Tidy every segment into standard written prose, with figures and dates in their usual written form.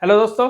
Hello दोस्तों,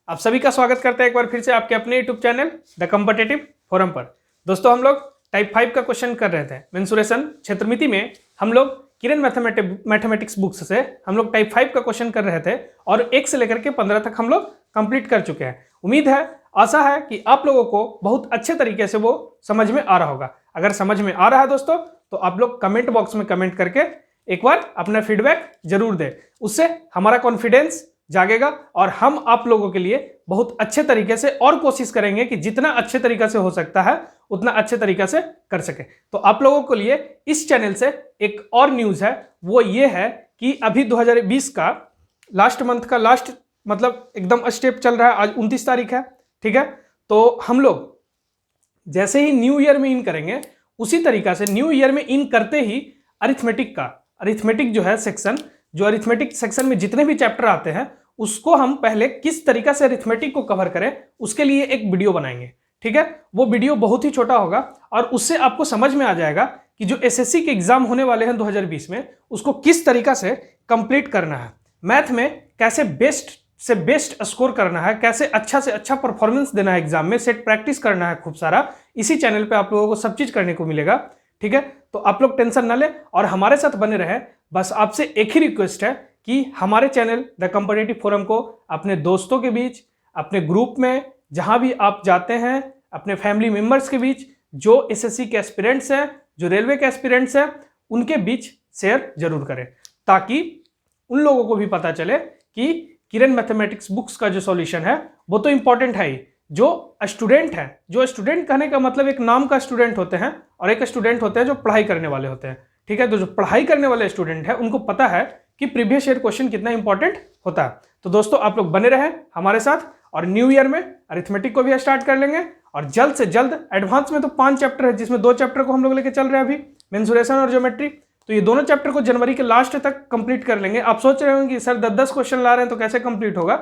आप सभी का स्वागत करते हैं एक बार फिर से आपके अपने YouTube channel the competitive forum पर। दोस्तों, हम लोग टाइप 5 का क्वेश्चन कर रहे थे। मेंसुरेशन क्षेत्रमिति में हम लोग किरण मैथमेटिक्स बुक्स से हम लोग टाइप 5 का क्वेश्चन कर रहे थे और 1 से लेकर के 15 तक हम लोग कंप्लीट कर चुके हैं। उम्मीद है, आशा है कि आप लोगों को बहुत अच्छे तरीके से वो समझ में आ रहा होगा। अगर समझ में आ रहा है दोस्तों, तो आप लोग कमेंट बॉक्स में कमेंट करके एक बार अपना फीडबैक जरूर दें। उससे हमारा कॉन्फिडेंस जागेगा और हम आप लोगों के लिए बहुत अच्छे तरीके से और कोशिश करेंगे कि जितना अच्छे तरीके से हो सकता है उतना अच्छे तरीके से कर सके। तो आप लोगों के लिए इस चैनल से एक और न्यूज़ है, वो ये है कि अभी 2020 का लास्ट मंथ का लास्ट मतलब एकदम स्टेप चल रहा है। आज 29 तारीख है, ठीक है। तो हम लोग जैसे ही न्यू ईयर में इन करेंगे, उसी तरीका से न्यू ईयर में इन करते ही अरिथमेटिक जो है सेक्शन, जो अरिथमेटिक सेक्शन में जितने भी चैप्टर आते हैं उसको हम पहले किस तरीका से अरिथमेटिक को कवर करें उसके लिए एक वीडियो बनाएंगे, ठीक है। वो वीडियो बहुत ही छोटा होगा और उससे आपको समझ में आ जाएगा कि जो एसएससी के एग्जाम होने वाले हैं 2020 में, उसको किस तरीका से कंप्लीट करना है, मैथ में कैसे बेस्ट से बेस्ट स्कोर करना है, कैसे अच्छा से अच्छा परफॉर्मेंस देना है एग्जाम में, सेट प्रैक्टिस करना है खूब सारा। इसी चैनल पे आप लोगों को सब चीज करने को मिलेगा, ठीक है। तो आप लोग टेंशन ना लें और हमारे साथ बने रहें। बस आपसे एक ही रिक्वेस्ट है कि हमारे चैनल द कॉम्पिटिटिव फोरम को अपने दोस्तों के बीच, अपने ग्रुप में, जहां भी आप जाते हैं, अपने फैमिली मेंबर्स के बीच, जो एसएससी के एस्पिरेंट्स हैं, जो रेलवे के एस्पिरेंट्स हैं, उनके बीच शेयर जरूर करें, ताकि उन लोगों को भी पता चले कि किरण मैथमेटिक्स बुक्स का जो सॉल्यूशन है वो तो इंपॉर्टेंट है ही। जो स्टूडेंट है, जो स्टूडेंट कहने का मतलब एक नाम का स्टूडेंट होते हैं और एक स्टूडेंट होते हैं जो पढ़ाई करने वाले होते हैं, ठीक है। तो जो पढ़ाई करने वाले स्टूडेंट है उनको पता है कि प्रीवियस ईयर क्वेश्चन कितना इंपॉर्टेंट होता है। तो दोस्तों, आप लोग बने रहें हमारे साथ और न्यू ईयर में अरिथमेटिक को भी स्टार्ट कर लेंगे और जल्द से जल्द एडवांस में तो 5 चैप्टर है, जिसमें 2 चैप्टर को हम लोग लेके चल रहे हैं अभी, मेंसुरेशन और ज्योमेट्री। तो ये दोनों चैप्टर को जनवरी के लास्ट तक कंप्लीट कर लेंगे। आप सोच रहे होंगे कि सर 10-10 क्वेश्चन ला रहे हैं तो कैसे कंप्लीट होगा।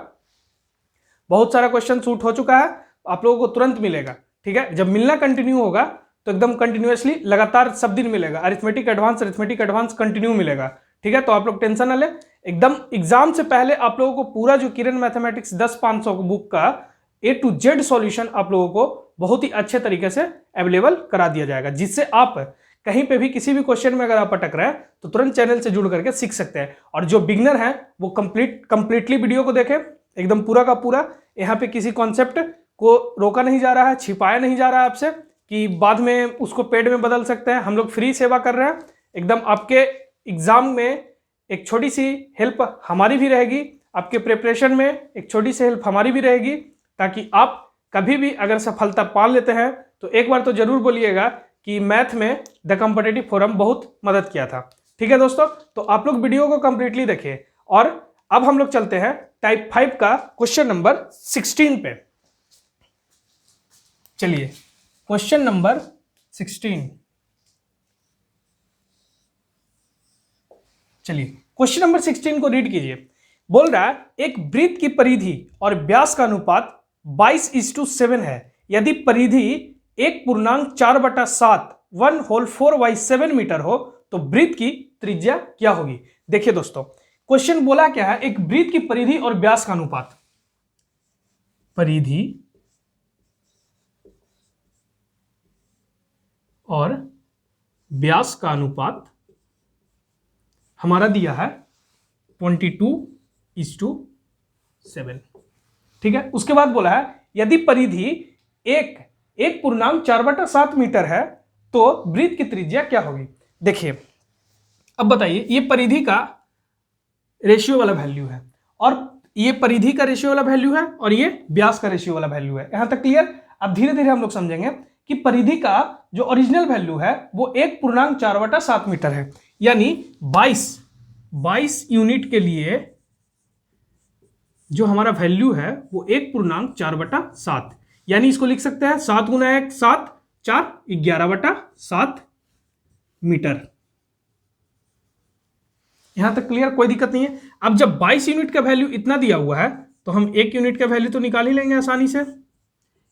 बहुत सारा क्वेश्चन शूट हो चुका है, आप लोगों को तुरंत मिलेगा, ठीक है। जब मिलना कंटिन्यू होगा तो एकदम कंटिन्यूअसली लगातार सब दिन मिलेगा। अरिथमेटिक एडवांस कंटिन्यू मिलेगा, ठीक है। तो आप लोग टेंशन ना ले, एकदम एग्जाम से पहले आप लोगों को पूरा जो किरण मैथमेटिक्स 10-500 बुक का A to Z सॉल्यूशन आप लोगों को बहुत ही अच्छे तरीके से अवेलेबल करा दिया जाएगा, जिससे आप कहीं पे भी किसी भी क्वेश्चन में अगर आप अटक रहे हैं तो तुरंत चैनल से जुड़ करके सीख सकते हैं। और जो बिगनर हैं वो कंप्लीटली वीडियो को देखें, एकदम पूरा का पूरा। यहाँ पे किसी कॉन्सेप्ट को रोका नहीं जा रहा है, छिपाया नहीं जा रहा है आपसे कि बाद में उसको पेड में बदल सकते हैं। हम लोग फ्री सेवा कर रहे हैं, एकदम आपके एग्जाम में एक छोटी सी हेल्प हमारी भी रहेगी, आपके प्रिपरेशन में एक छोटी सी हेल्प हमारी भी रहेगी, ताकि आप कभी भी अगर सफलता पा लेते हैं तो एक बार तो जरूर बोलिएगा कि मैथ में द कॉम्पिटिटिव फोरम बहुत मदद किया था, ठीक है दोस्तों। तो आप लोग वीडियो को कंप्लीटली देखिए और अब हम लोग चलते हैं टाइप 5 का क्वेश्चन नंबर 16 पे। चलिए, क्वेश्चन नंबर 16। चलिए, क्वेश्चन नंबर 16 को रीड कीजिए। बोल रहा है, एक वृत्त की परिधि और व्यास का अनुपात 22:7 है। यदि परिधि 1.4/7 1/4/7 मीटर हो तो वृत्त की त्रिज्या क्या होगी। देखिए दोस्तों, क्वेश्चन बोला क्या है, एक वृत्त की परिधि और व्यास का अनुपात। परिधि और व्यास का अनुपात हमारा दिया है 22:7, ठीक है। उसके बाद बोला है, यदि परिधि 1.4/7 मीटर है तो वृत्त की त्रिज्या क्या होगी। देखिए, अब बताइए, ये परिधि का रेशियो वाला वैल्यू है और ये परिधि का रेशियो वाला वैल्यू है और ये व्यास का रेशियो वाला वैल्यू है। यहां तक क्लियर। अब धीरे धीरे हम लोग समझेंगे कि परिधि का जो ओरिजिनल वैल्यू है वो 1.4/7 मीटर है, यानी 22 यूनिट के लिए जो हमारा वैल्यू है वो 1.4/7, यानी इसको लिख सकते हैं 7 × 1 7 4 11/7 मीटर। यहां तक क्लियर, कोई दिक्कत नहीं है। अब जब 22 यूनिट का वैल्यू इतना दिया हुआ है तो हम 1 यूनिट का वैल्यू तो निकाल ही लेंगे आसानी से।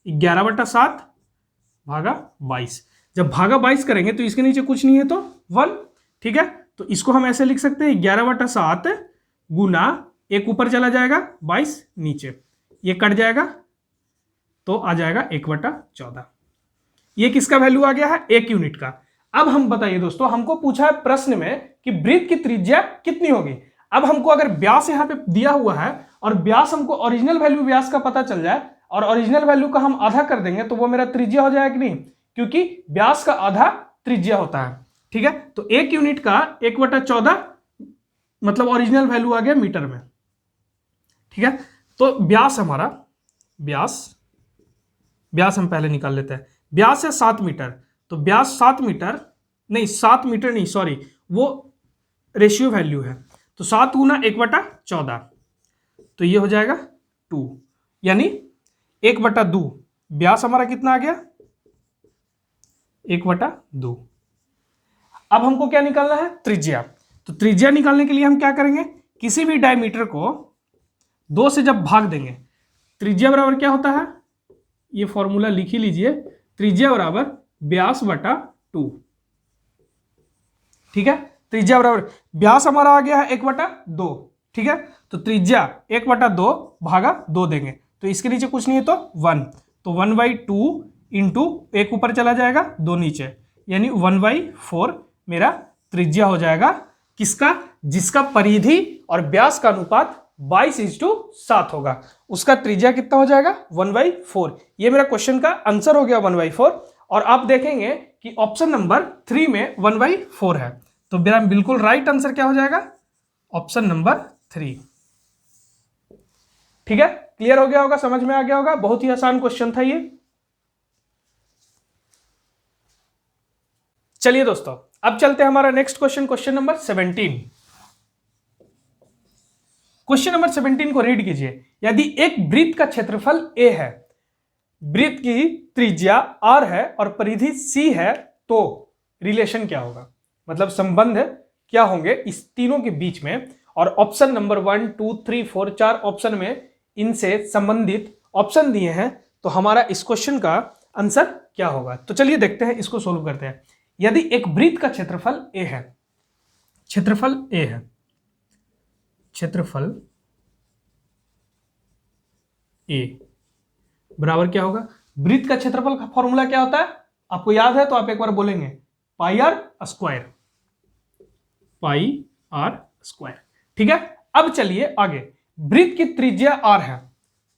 11/7 भागा 22, जब भागा 22 करेंगे तो इसके नीचे कुछ नहीं है तो 1, ठीक है। तो इसको हम ऐसे लिख सकते हैं 11/7 गुना एक ऊपर चला जाएगा, 22 नीचे, ये कट जाएगा तो आ जाएगा 1/14। ये किसका वैल्यू आ गया है? 1 यूनिट का। अब हम बताइए दोस्तों, हमको पूछा है प्रश्न में कि वृत्त की त्रिज्या कितनी होगी। अब हमको अगर व्यास यहाँ पे दिया हुआ है और व्यास हमको ओरिजिनल वैल्यू व्यास का पता चल जाए और ओरिजिनल वैल्यू का हम आधा कर देंगे तो वो मेरा त्रिज्या हो जाएगा कि नहीं, क्योंकि व्यास का आधा त्रिज्या होता है। ठीक है, तो 1 यूनिट का 1/14 मतलब ओरिजिनल वैल्यू आ गया मीटर में। ठीक है, तो व्यास हमारा, व्यास हम पहले निकाल लेते हैं। व्यास है 7 मीटर, तो व्यास 7 मीटर नहीं, 7 मीटर नहीं, सॉरी, वो रेशियो वैल्यू है। तो 7 गुना 1/14 तो ये हो जाएगा 2, यानी 1/2। व्यास हमारा कितना आ गया? 1/2। अब हमको क्या निकालना है? त्रिज्या। तो त्रिज्या निकालने के लिए हम क्या करेंगे? किसी भी डायमीटर को 2 से जब भाग देंगे, त्रिज्या बराबर क्या होता है? ये फॉर्मूला लिख ही लीजिए, त्रिज्या बराबर व्यास बटा 2। ठीक है, त्रिज्या बराबर व्यास हमारा आ गया है 1/2। ठीक है, तो त्रिज्या 1/2 भागा 2 देंगे तो इसके नीचे कुछ नहीं है तो 1, तो 1/2 इंटू 1 ऊपर चला जाएगा, 2 नीचे, यानी 1/4 मेरा त्रिज्या हो जाएगा। किसका? जिसका परिधि और व्यास का अनुपात 22:7 होगा, उसका त्रिज्या कितना हो जाएगा? 1/4। ये मेरा क्वेश्चन का आंसर हो गया 1/4। और आप देखेंगे कि ऑप्शन नंबर 3 में 1/4 है, तो मेरा बिल्कुल राइट आंसर क्या हो जाएगा? Option number 3। ठीक है, क्लियर हो गया होगा, समझ में आ गया होगा। बहुत ही आसान क्वेश्चन था ये। चलिए दोस्तों, अब चलते हैं हमारा next question, question number 17। Question number 17 को रीड कीजिए। यदि एक वृत्त का क्षेत्रफल a है, वृत्त की त्रिज्या r है और परिधि c है, तो रिलेशन क्या होगा? मतलब संबंध क्या होंगे इस तीनों के बीच में? और ऑप्शन नंबर 1, 2, 3, 4, 4 ऑप्शन में इनसे संबंधित ऑप्शन दिए हैं, तो हमारा इस क्वेश्चन का आंसर क्या होगा? तो चलिए देखते हैं, इसको सोल्व करते हैं। यदि एक वृत्त का क्षेत्रफल a है, क्षेत्रफल a है, क्षेत्रफल a बराबर क्या होगा? वृत्त का क्षेत्रफल का फॉर्मूला क्या होता है? आपको याद है तो आप एक बार बोलेंगे, pi R square, pi R square. ठीक है, अब चलिए आगे। वृत्त की त्रिज्या r है,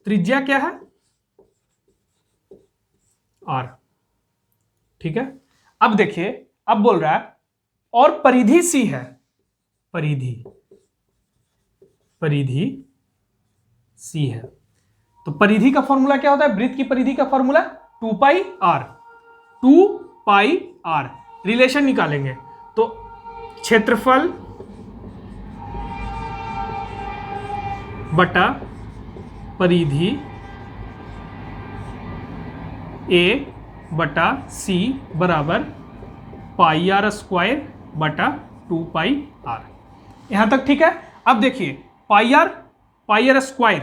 त्रिज्या क्या है? r। ठीक है, अब देखिए, अब बोल रहा है और परिधि c है, परिधि c है, तो परिधि का फॉर्मूला क्या होता है? वृत्त की परिधि का फॉर्मूला 2πr, 2πr। रिलेशन निकालेंगे तो क्षेत्रफल बटा परिधि a बटा c बराबर πr स्क्वायर बटा 2πr। यहां तक ठीक है। अब देखिए, पाई स्क्वायर,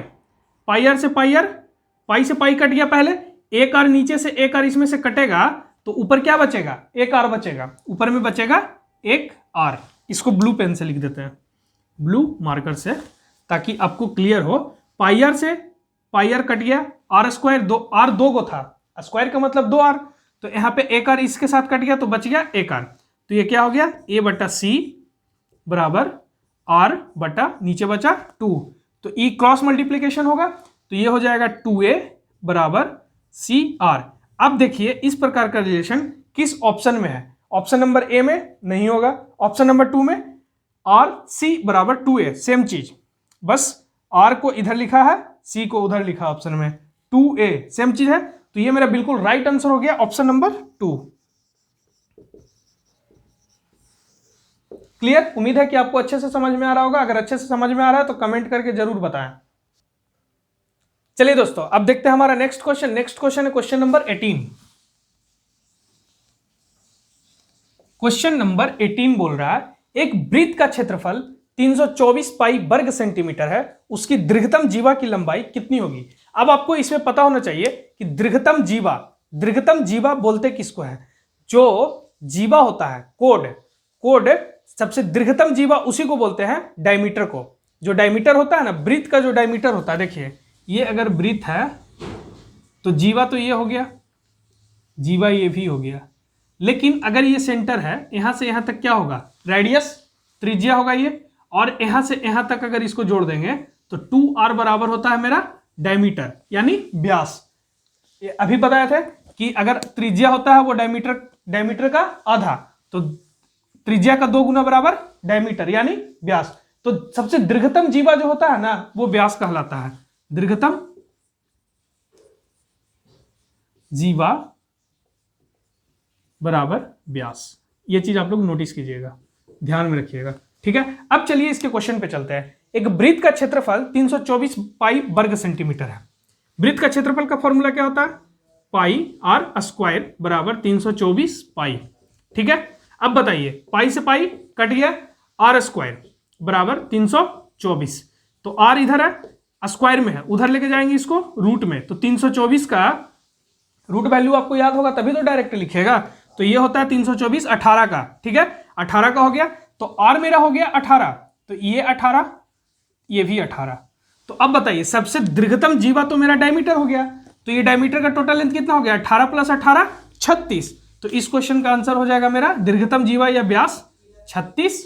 पाई से पाई से पाई कट गया पहले, एक आर नीचे से एक आर इसमें से कटेगा तो ऊपर क्या बचेगा? एक आर बचेगा, ऊपर में बचेगा एक आर। इसको ब्लू पेन से लिख देते हैं, ब्लू मार्कर से, ताकि आपको क्लियर हो। पाई आर से पाई आर कट गया, आर स्क्वायर, दो आर दो गो था, स्क्वायर का मतलब 2r, तो यहाँ पे एक आर इसके साथ कट गया तो बच गया एक आर। तो ये क्या हो गया? a बटा सी बराबर r बटा नीचे बचा 2, तो e क्रॉस मल्टीप्लीकेशन होगा, तो ये हो जाएगा 2a बराबर cr। अब देखिए इस प्रकार का रिलेशन किस ऑप्शन में है? ऑप्शन नंबर ए में नहीं होगा, ऑप्शन नंबर 2 में r c बराबर 2a, सेम चीज, बस r को इधर लिखा है, c को उधर लिखा ऑप्शन में, 2a सेम चीज है। तो ये मेरा बिल्कुल राइट आंसर हो गया ऑप्शन नंबर 2। क्लियर? उम्मीद है कि आपको अच्छे से समझ में आ रहा होगा। अगर अच्छे से समझ में आ रहा है तो कमेंट करके जरूर बताएं। चलिए दोस्तों, अब देखते हैं हमारा नेक्स्ट क्वेश्चन। नेक्स्ट क्वेश्चन है क्वेश्चन नंबर 18। क्वेश्चन नंबर 18 बोल रहा है, एक वृत्त का क्षेत्रफल 324 पाई वर्ग सेंटीमीटर है, उसकी दीर्घतम जीवा की लंबाई कितनी होगी? अब आपको इसमें पता होना चाहिए कि दीर्घतम जीवा बोलते किसको है? जो जीवा होता है, कोड सबसे दीर्घतम जीवा उसी को बोलते हैं डायमीटर को। जो डायमीटर होता है ना, वृत्त का जो डायमीटर होता है, देखिए ये अगर वृत्त है तो जीवा तो ये हो गया, जीवा ये भी हो गया, लेकिन अगर ये सेंटर है, यहां से यहां तक क्या होगा, रेडियस, त्रिज्या होगा ये, और यहां से यहां तक अगर इसको जोड़ देंगे तो 2r बराबर होता है मेरा डायमीटर यानी व्यास। ये अभी बताया था कि अगर त्रिज्या होता है वो डायमीटर का आधा, तो त्रिज्या का 2 गुना बराबर डायमीटर यानी व्यास। तो सबसे दीर्घतम जीवा जो होता है ना वो व्यास कहलाता है, दीर्घतम जीवा बराबर व्यास। ये चीज आप लोग नोटिस कीजिएगा, ध्यान में रखिएगा, ठीक है। अब चलिए इसके क्वेश्चन पे चलते हैं। एक वृत्त का क्षेत्रफल 324 पाई वर्ग सेंटीमीटर है। वृत्त का क्षेत्रफल का फॉर्मूला क्या होता है, पाई आर स्क्वायर बराबर 324 पाई, ठीक है। अब बताइए, पाई से पाई कट गया, आर स्क्वायर बराबर 324, तो आर इधर है, स्क्वायर में है, उधर लेके जाएंगे इसको रूट में, तो 324 का रूट वैल्यू आपको याद होगा तभी तो डायरेक्ट लिखिएगा। तो ये होता है 324 18 का, ठीक है, 18 का हो गया, तो आर मेरा हो गया 18, तो ये 18, ये भी 18। तो अब बताइए सबसे दीर्घतम जीवा तो मेरा डायमीटर हो गया, तो ये डायमीटर का टोटल लेंथ कितना हो गया, 18 + 18 36। तो इस क्वेश्चन का आंसर हो जाएगा मेरा दीर्घतम जीवा या व्यास 36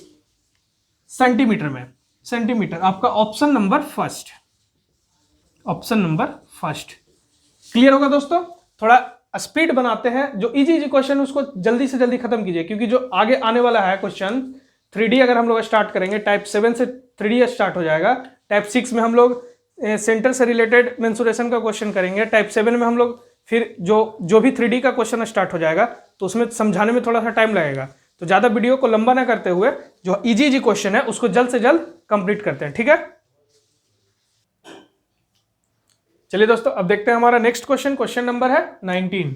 सेंटीमीटर में, सेंटीमीटर, आपका option number first, option number first. Clear होगा दोस्तों। थोड़ा स्पीड बनाते हैं, जो इजी क्वेश्चन उसको जल्दी से जल्दी खत्म कीजिए, क्योंकि जो आगे आने वाला है क्वेश्चन 3D अगर हम लोग स्टार्ट करेंगे, टाइप 7 से 3D स्टार्ट हो जाएगा, टाइप 6 में हम लोग सेंटर से रिलेटेड मेंसुरेशन का क्वेश्चन करेंगे, टाइप 7 में हम लोग फिर जो भी 3D का क्वेश्चन स्टार्ट हो जाएगा, तो उसमें समझाने में थोड़ा सा टाइम लगेगा। तो ज़्यादा वीडियो को लंबा ना करते हुए जो इजी क्वेश्चन है उसको जल्द से जल्द कंप्लीट करते हैं, ठीक है। चलिए दोस्तों, अब देखते हैं हमारा नेक्स्ट क्वेश्चन, क्वेश्चन नंबर है 19।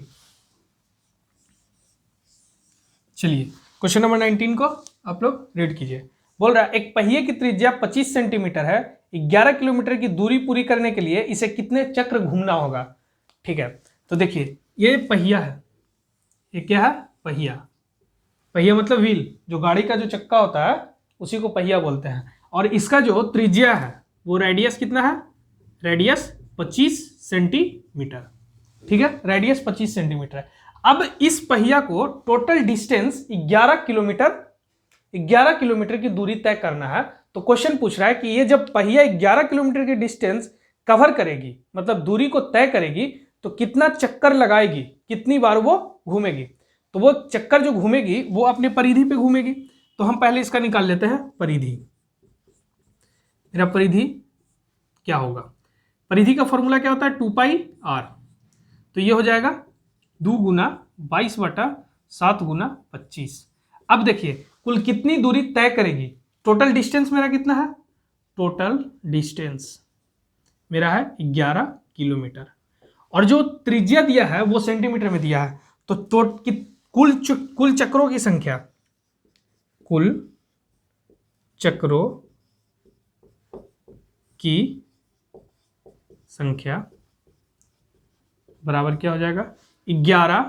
चलिए क्वेश्चन नंबर 19 को आप लोग रीड कीजिए। बोल रहा है एक पहिए की त्रिज्या 25 सेंटीमीटर है, 11 किलोमीटर की दूरी पूरी करने के लिए इसे कितने चक्र घूमना होगा, ठीक है। तो देखिए ये पहिया है, ये क्या है, पहिया, पहिया मतलब व्हील, जो गाड़ी का जो चक्का होता है उसी को पहिया बोलते हैं। और इसका जो त्रिज्या है वो रेडियस कितना है, रेडियस 25 सेंटीमीटर, ठीक है, रेडियस 25 सेंटीमीटर है। अब इस पहिया को टोटल डिस्टेंस 11 किलोमीटर की दूरी तय करना है। तो क्वेश्चन पूछ रहा है कि ये जब पहिया 11 किलोमीटर की डिस्टेंस कवर करेगी, मतलब दूरी को तय करेगी, तो कितना चक्कर लगाएगी, कितनी बार वो घूमेगी। तो वो चक्कर जो घूमेगी वो अपने परिधि पे घूमेगी। तो हम पहले इसका निकाल लेते हैं परिधि। मेरा परिधि क्या होगा, परिधि का फॉर्मूला क्या होता है, 2πr। तो ये हो जाएगा 2 गुना 22/7 गुना 25। अब देखिए कुल कितनी दूरी तय करेगी, टोटल डिस्टेंस मेरा कितना है, टोटल डिस्टेंस मेरा है 11 किलोमीटर, और जो त्रिज्या दिया है वो सेंटीमीटर में दिया है। तो कुल चक्रों की संख्या, कुल चक्रों की संख्या बराबर क्या हो जाएगा, 11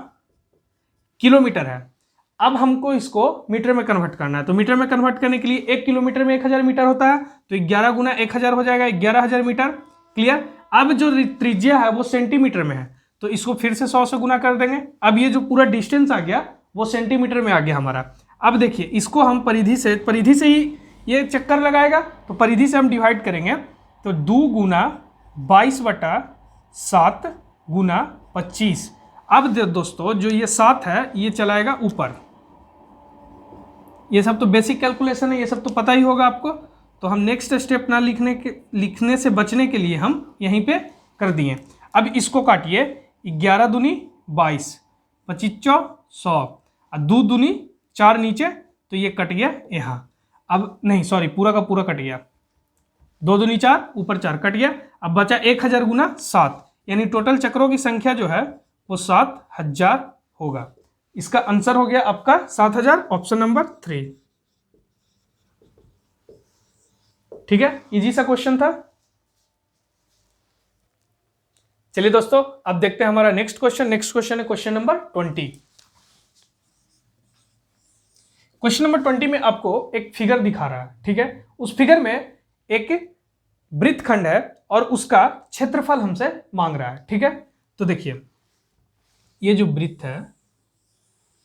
किलोमीटर है। अब हमको इसको मीटर में कन्वर्ट करना है, तो मीटर में कन्वर्ट करने के लिए 1 किलोमीटर में 1000 मीटर होता है, तो 11 गुना 1000 हो जाएगा 11000 मीटर। क्लियर। अब जो त्रिज्या है वो सेंटीमीटर में है, तो इसको फिर से 100 से गुना कर देंगे। अब ये जो पूरा डिस्टेंस आ गया वो सेंटीमीटर में आ गया हमारा। अब देखिए इसको हम परिधि से ही ये चक्कर लगाएगा, तो परिधि से हम डिवाइड करेंगे, तो 2 गुना 22/7 गुना 25। अब दोस्तों जो ये 7 है ये चलाएगा ऊपर। ये सब तो बेसिक कैलकुलेशन है, ये सब तो पता ही होगा आपको। तो हम नेक्स्ट स्टेप ना लिखने से बचने के लिए हम यहीं पे कर दिए। अब इसको काटिए, 11 दूनी 22, 25 100, और 2 दूनी 4 नीचे, तो ये कट गया यहाँ। अब नहीं सॉरी, पूरा का पूरा कट गया, 2 दूनी 4, ऊपर 4 कट गया। अब बचा 1000 गुना 7, यानी टोटल चक्रों की संख्या जो है वो 7000 होगा। इसका आंसर हो गया आपका 7000, ऑप्शन नंबर 3। ठीक है, इजी सा क्वेश्चन था। चलिए दोस्तों अब देखते हैं हमारा नेक्स्ट क्वेश्चन। नेक्स्ट क्वेश्चन है क्वेश्चन नंबर 20। क्वेश्चन नंबर 20 में आपको एक फिगर दिखा रहा है, ठीक है। उस फिगर में एक वृत्तखंड है और उसका क्षेत्रफल हमसे मांग रहा है। ठीक है, तो देखिए ये जो वृत्त है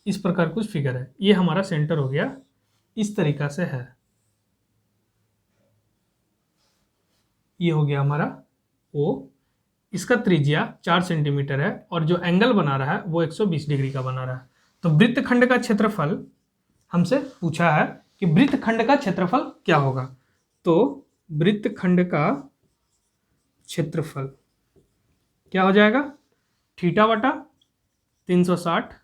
इस प्रकार कुछ फिगर है, ये हमारा सेंटर हो गया, इस तरीका से है, ये हो गया हमारा O, इसका त्रिज्या 4 सेंटीमीटर है और जो एंगल बना रहा है वो 120 डिग्री का बना रहा है। तो वृत्तखंड का क्षेत्रफल हमसे पूछा है कि वृत्तखंड का क्षेत्रफल क्या होगा। तो वृत्तखंड का क्षेत्रफल क्या हो जाएगा, थीटा बटा 360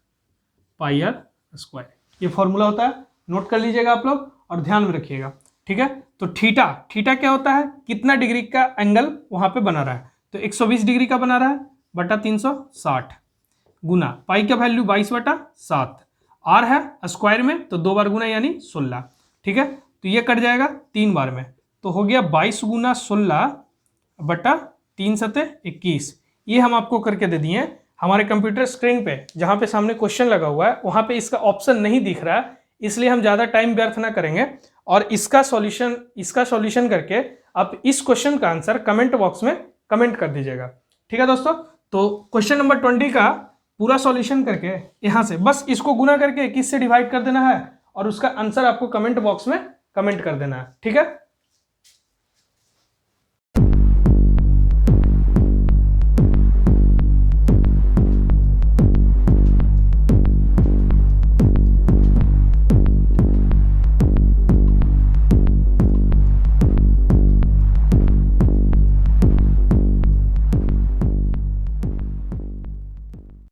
पाई आर स्क्वायर, ये फॉर्मूला होता है, नोट कर लीजिएगा आप लोग और ध्यान में रखिएगा। ठीक है, तो थीटा क्या होता है, कितना डिग्री का एंगल वहां पे बना रहा है, तो 120 डिग्री का बना रहा है बटा 360 गुना पाई का वैल्यू 22/7, आर है स्क्वायर में तो 2 बार गुना यानी 16। ठीक है, तो ये कट जाएगा 3 बार में, तो हो गया 22 गुना 16 बटा 3 सते 21। ये हम आपको करके दे दिए हमारे कंप्यूटर स्क्रीन पे, जहाँ पे सामने क्वेश्चन लगा हुआ है वहाँ पे इसका ऑप्शन नहीं दिख रहा है, इसलिए हम ज़्यादा टाइम व्यर्थ ना करेंगे और इसका सॉल्यूशन करके आप इस क्वेश्चन का आंसर कमेंट बॉक्स में कमेंट कर दीजिएगा। ठीक है दोस्तों, तो क्वेश्चन नंबर 20 का पूरा सॉल्यूशन करके यहाँ से बस इसको गुना करके 21 से डिवाइड कर देना है और उसका आंसर आपको कमेंट बॉक्स में कमेंट कर देना है। ठीक है।